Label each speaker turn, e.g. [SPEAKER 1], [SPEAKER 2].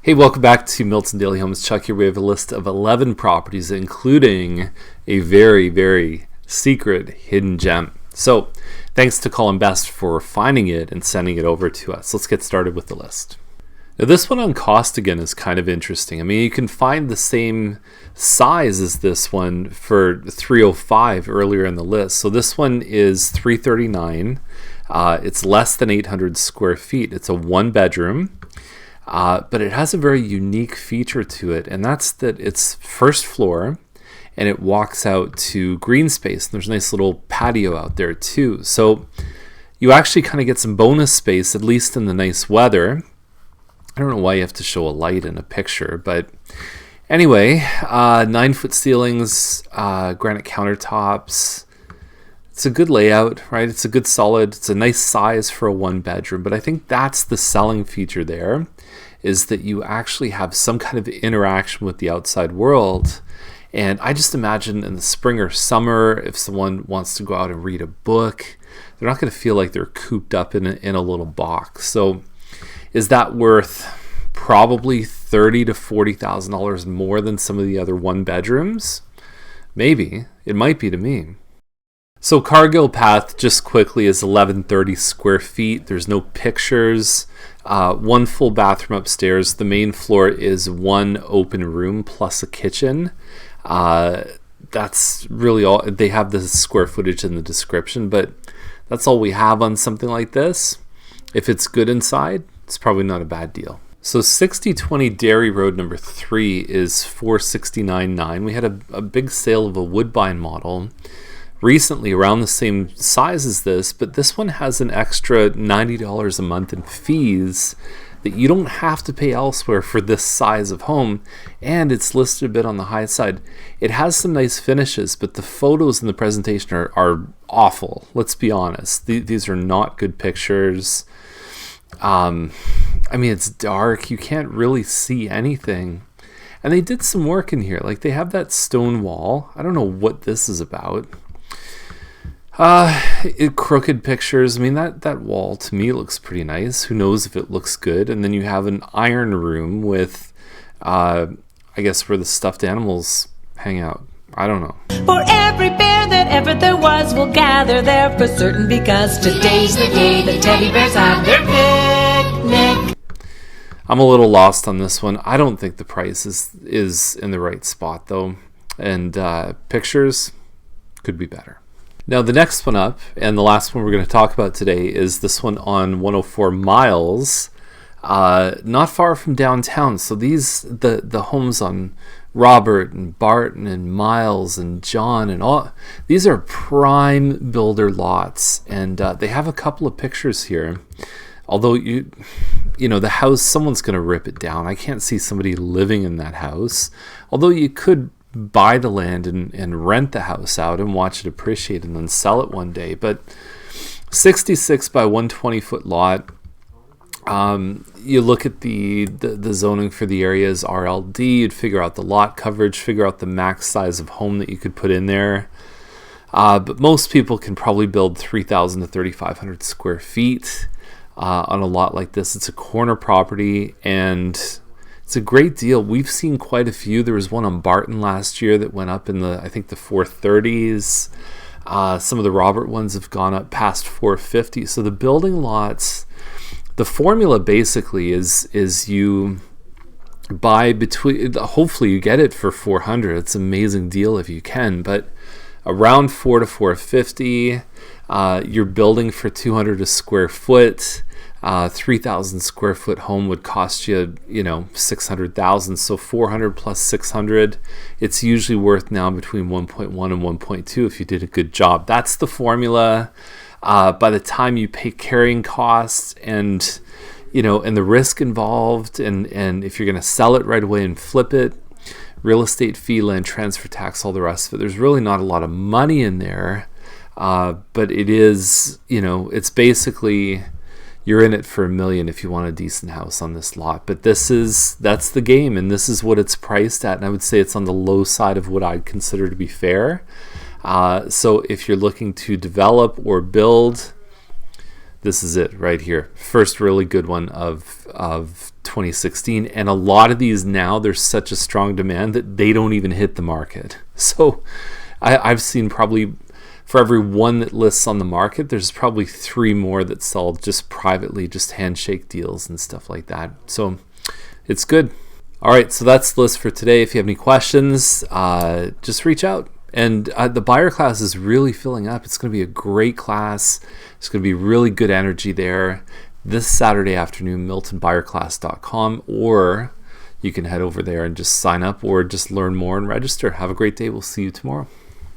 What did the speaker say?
[SPEAKER 1] Hey, welcome back to Milton Daily Homes. Chuck here. We have a list of 11 properties, including a very, very secret hidden gem. So thanks to Colin Best for finding it and sending it over to us. Let's get started with the list. Now, this one on Costigan is kind of interesting. I mean, you can find the same size as this one for 305 earlier in the list. So this one is 339. It's less than 800 square feet. It's a one bedroom. But it has a very unique feature to it, and that's that it's first floor and it walks out to green space. And there's a nice little patio out there too. So you actually kind of get some bonus space, at least in the nice weather. I don't know why you have to show a light in a picture, but anyway, 9-foot ceilings, granite countertops. It's a good layout, right? It's a good solid, it's a nice size for a one bedroom, but I think that's the selling feature there, is that you actually have some kind of interaction with the outside world. And I just imagine in the spring or summer, if someone wants to go out and read a book, they're not going to feel like they're cooped up in a little box. So is that worth probably $30,000 to $40,000 more than some of the other one bedrooms? Maybe. It might be to me. So Carrigan Path, just quickly, is 1130 square feet. There's no pictures. One full bathroom upstairs. The main floor is one open room plus a kitchen. That's really all. They have the square footage in the description, but that's all we have on something like this. If it's good inside, it's probably not a bad deal. So 6020 Dairy Road number 3 is $469,900. We had a big sale of a Woodbine model recently around the same size as this, but this one has an extra $90 a month in fees that you don't have to pay elsewhere for this size of home, and it's listed a bit on the high side. It has some nice finishes, but the photos in the presentation are awful. Let's be honest. These are not good pictures. I mean, it's dark. You can't really see anything. And they did some work in here. Like, they have that stone wall. I don't know what this is about. Crooked pictures. I mean, that wall to me looks pretty nice. Who knows if it looks good? And then you have an iron room with, I guess, where the stuffed animals hang out. I don't know.
[SPEAKER 2] For every bear that ever there was, we'll gather there for certain, because today's the day the teddy bears have their picnic.
[SPEAKER 1] I'm a little lost on this one. I don't think the price is in the right spot though, and pictures could be better. Now, the next one up, and the last one we're going to talk about today, is this one on 104 Miles, not far from downtown. So the homes on Robert and Barton and Miles and John and all, these are prime builder lots, and they have a couple of pictures here. Although you know, the house, someone's going to rip it down. I can't see somebody living in that house. Although you could buy the land and rent the house out and watch it appreciate and then sell it one day. But 66 by 120 foot lot. You look at the zoning for the area is RLD. You'd figure out the lot coverage, figure out the max size of home that you could put in there. But most people can probably build 3,000 to 3,500 square feet on a lot like this. It's a corner property, and it's a great deal. We've seen quite a few. There was one on Barton last year that went up in I think the 430s. Some of the Robert ones have gone up past 450. So the building lots, the formula basically is you buy between, hopefully you get it for 400. It's an amazing deal if you can, but around 4 to 450. You're building for 200 a square foot. 3,000 square foot home would cost you, 600,000. So 400 plus 600, it's usually worth now between 1.1 and 1.2 if you did a good job. That's the formula. By the time you pay carrying costs and the risk involved, and if you're going to sell it right away and flip it, real estate fee, land transfer tax, all the rest of it, there's really not a lot of money in there. But it is, it's basically, you're in it for $1 million if you want a decent house on this lot. But that's the game, and this is what it's priced at. And I would say it's on the low side of what I'd consider to be fair. So if you're looking to develop or build, this is it right here. First really good one of of 2016, and a lot of these now, there's such a strong demand that they don't even hit the market. So I've seen probably for every one that lists on the market, there's probably 3 more that sell just privately, just handshake deals and stuff like that. So it's good. All right, so that's the list for today. If you have any questions, just reach out. And the buyer class is really filling up. It's going to be a great class. It's going to be really good energy there this Saturday afternoon, miltonbuyerclass.com, or you can head over there and just sign up or just learn more and register. Have a great day. We'll see you tomorrow.